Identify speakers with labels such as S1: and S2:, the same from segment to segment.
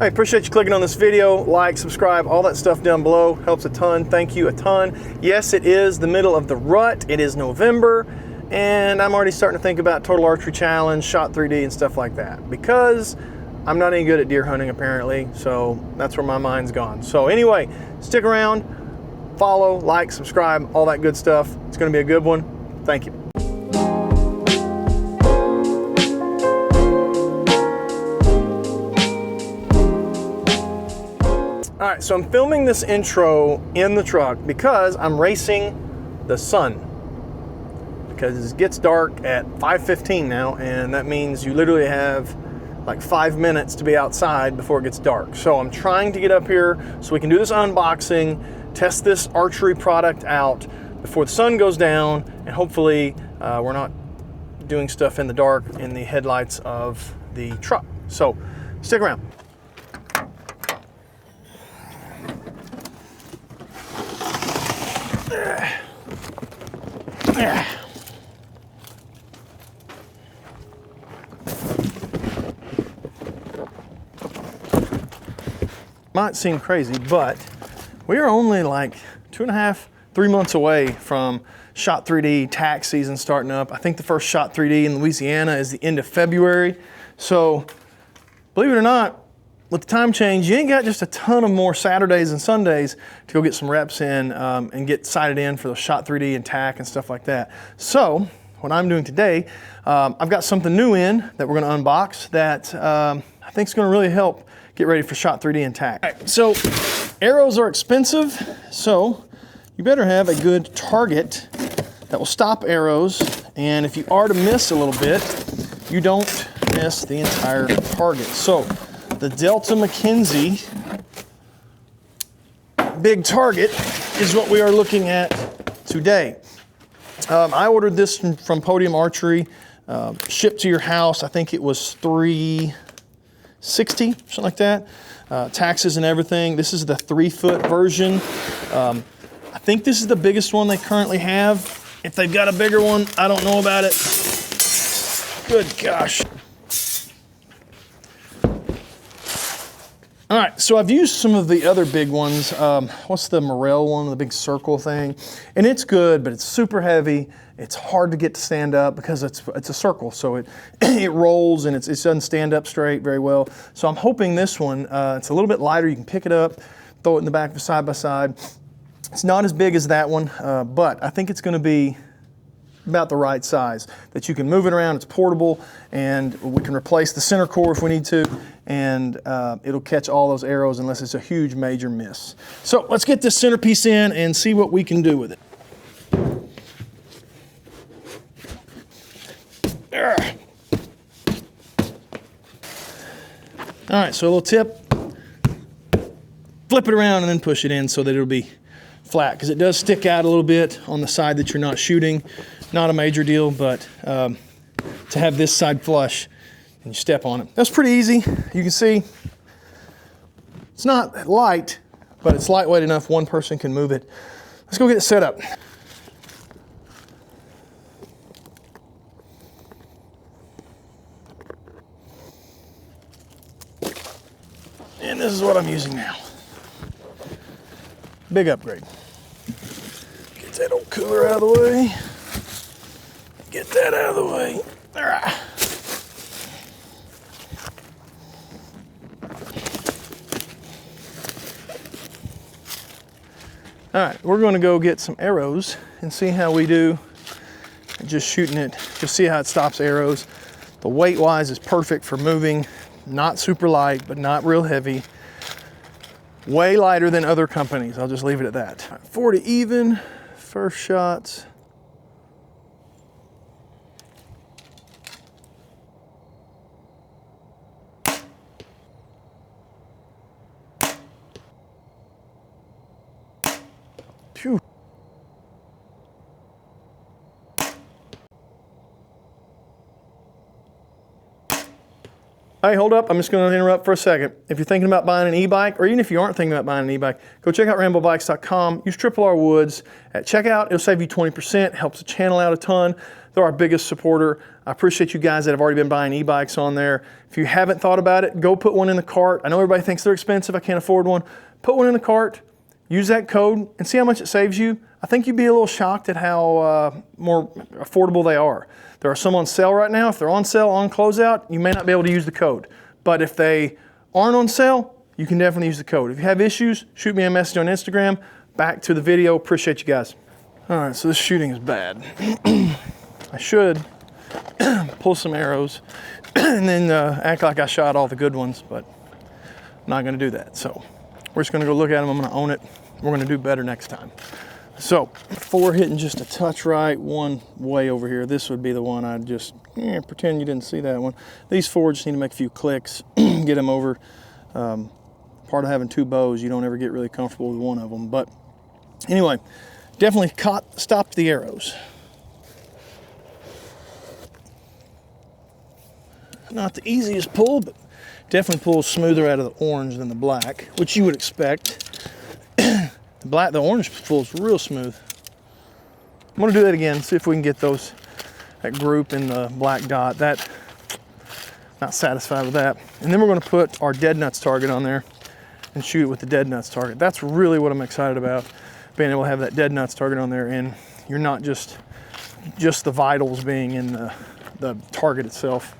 S1: I appreciate you clicking on this video. Like, subscribe, all that stuff down below helps a ton. Thank you a ton. Yes, it is the middle of the rut. It is November, and I'm already starting to think about Total Archery Challenge, Shot 3D, and stuff like that because I'm not any good at deer hunting apparently, so that's where my mind's gone. So anyway, stick around, follow, like, subscribe, all that good stuff. It's going to be a good one. Thank you. All right, so I'm filming this intro in the truck because I'm racing the sun. Because it gets dark at 5:15 now, and that means you literally have like 5 minutes to be outside before it gets dark. So I'm trying to get up here so we can do this unboxing, test this archery product out before the sun goes down, and hopefully we're not doing stuff in the dark in the headlights of the truck. So stick around. Might seem crazy, but we are only like 2.5, 3 months away from Shot 3D tax season starting up. I think the first Shot 3D in Louisiana is the end of February. So believe it or not, with the time change, you ain't got just a ton of more Saturdays and Sundays to go get some reps in and get sighted in for the Shot 3D and tack and stuff like that. So what I'm doing today, I've got something new in that we're gonna unbox that I think is gonna really help get ready for Shot 3D and tack. All right, so arrows are expensive, so you better have a good target that will stop arrows, and if you are to miss a little bit, you don't miss the entire target. So the Delta McKenzie big target is what we are looking at today. I ordered this from Podium Archery, shipped to your house. I think it was $360, something like that. Taxes and everything. This is the 3-foot version. I think this is the biggest one they currently have. If they've got a bigger one, I don't know about it. Good gosh. All right, so I've used some of the other big ones. What's the Morel one, the big circle thing? And it's good, but it's super heavy. It's hard to get to stand up because it's a circle, so it rolls and it doesn't stand up straight very well. So I'm hoping this one, it's a little bit lighter. You can pick it up, throw it in the back of a side by side. It's not as big as that one, but I think it's gonna be about the right size that you can move it around. It's portable, and we can replace the center core if we need to, and it'll catch all those arrows unless it's a huge major miss. So let's get this centerpiece in and see what we can do with it. All right, so a little tip, flip it around and then push it in so that it'll be flat, because it does stick out a little bit on the side that you're not shooting. Not a major deal, but to have this side flush and you step on it. That's pretty easy. You can see it's not light, but it's lightweight enough one person can move it. Let's go get it set up. And this is what I'm using now. Big upgrade. Get that old cooler out of the way. Get that out of the way. All right. All right, we're going to go get some arrows and see how we do just shooting it. Just see how it stops arrows. The weight-wise is perfect for moving. Not super light, but not real heavy. Way lighter than other companies. I'll just leave it at that. 40 even, first shots. Phew. Hey, hold up, I'm just gonna interrupt for a second. If you're thinking about buying an e-bike, or even if you aren't thinking about buying an e-bike, go check out RamboBikes.com, use R Woods at checkout. It'll save you 20%, helps the channel out a ton. They're our biggest supporter. I appreciate you guys that have already been buying e-bikes on there. If you haven't thought about it, go put one in the cart. I know everybody thinks they're expensive, I can't afford one. Put one in the cart, use that code, and see how much it saves you. I think you'd be a little shocked at how more affordable they are. There are some on sale right now. If they're on sale, on closeout, you may not be able to use the code. But if they aren't on sale, you can definitely use the code. If you have issues, shoot me a message on Instagram. Back to the video. Appreciate you guys. All right, so this shooting is bad. I should pull some arrows and then act like I shot all the good ones, but I'm not gonna do that. So we're just gonna go look at them. I'm gonna own it. We're gonna do better next time. So, before hitting just a touch right, one way over here, this would be the one I'd just pretend you didn't see that one. These four just need to make a few clicks, get them over. Part of having two bows, you don't ever get really comfortable with one of them. But anyway, definitely stopped the arrows. Not the easiest pull, but definitely pulls smoother out of the orange than the black, which you would expect. The orange pulls real smooth. I'm gonna do that again, see if we can get that group in the black dot. Not satisfied with that. And then we're gonna put our dead nuts target on there and shoot it with the dead nuts target. That's really what I'm excited about, being able to have that dead nuts target on there, and you're not just the vitals being in the target itself.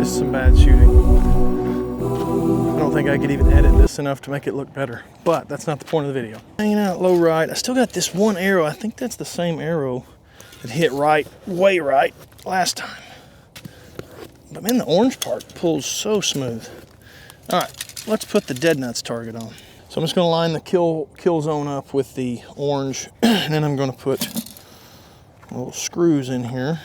S1: Some bad shooting. I don't think I could even edit this enough to make it look better, but that's not the point of the video. Hanging out low right. I still got this one arrow. I think that's the same arrow that hit right, way right last time. But man, the orange part pulls so smooth. All right, let's put the dead nuts target on. So I'm just gonna line the kill zone up with the orange, and then I'm gonna put little screws in here.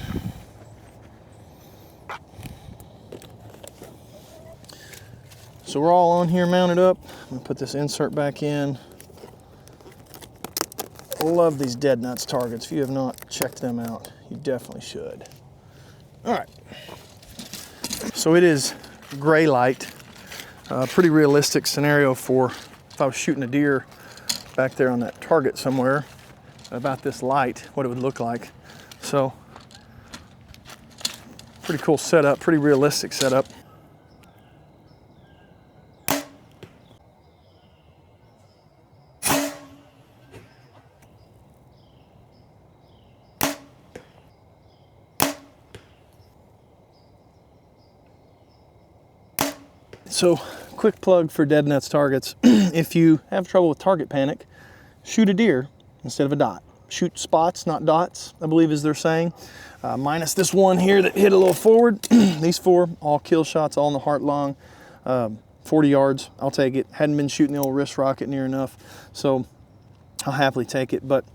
S1: So we're all on here mounted up. I'm gonna put this insert back in. I love these dead nuts targets. If you have not checked them out, you definitely should. All right. So it is gray light. Pretty realistic scenario for if I was shooting a deer back there on that target somewhere, about this light, what it would look like. So pretty cool setup, pretty realistic setup. So, quick plug for dead nuts targets. If you have trouble with target panic, shoot a deer instead of a dot. Shoot spots, not dots, I believe is their saying. Minus this one here that hit a little forward. These four, all kill shots, all in the heart lung. 40 yards, I'll take it. Hadn't been shooting the old wrist rocket near enough, so I'll happily take it. But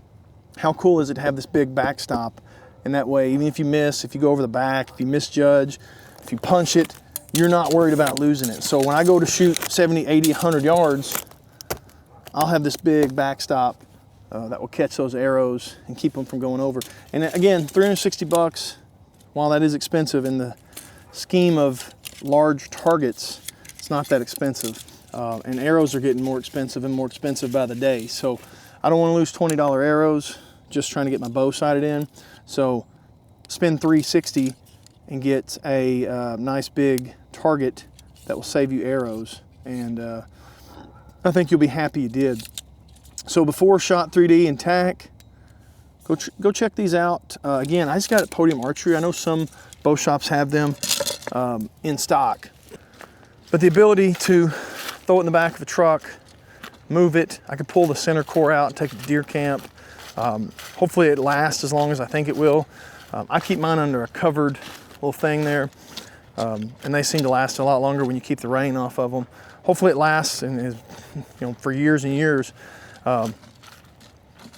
S1: how cool is it to have this big backstop? And that way, even if you miss, if you go over the back, if you misjudge, if you punch it, you're not worried about losing it. So when I go to shoot 70, 80, 100 yards, I'll have this big backstop that will catch those arrows and keep them from going over. And again, 360 bucks, while that is expensive in the scheme of large targets, it's not that expensive. And arrows are getting more expensive and more expensive by the day. So I don't want to lose $20 arrows just trying to get my bow sighted in. So spend $360 and get a nice big target that will save you arrows. And I think you'll be happy you did. So before Shot 3D and Tac, go check these out. Again, I just got it at Podium Archery. I know some bow shops have them in stock. But the ability to throw it in the back of a truck, move it, I could pull the center core out and take it to deer camp. Hopefully it lasts as long as I think it will. I keep mine under a covered little thing there, and they seem to last a lot longer when you keep the rain off of them. Hopefully it lasts and is, for years and years.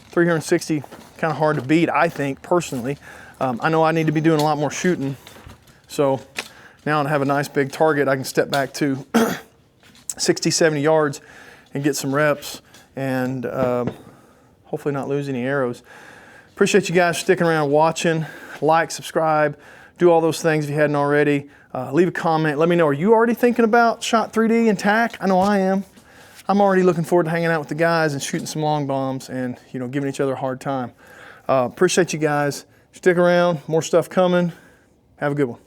S1: 360, kind of hard to beat, I think, personally. I know I need to be doing a lot more shooting. So now I have a nice big target, I can step back to 60, 70 yards and get some reps and hopefully not lose any arrows. Appreciate you guys sticking around watching. Like, subscribe, do all those things if you hadn't already. Leave a comment, let me know, are you already thinking about Shot 3D and tack? I know I am. I'm already looking forward to hanging out with the guys and shooting some long bombs and, you know, giving each other a hard time. Appreciate you guys. Stick around, more stuff coming. Have a good one.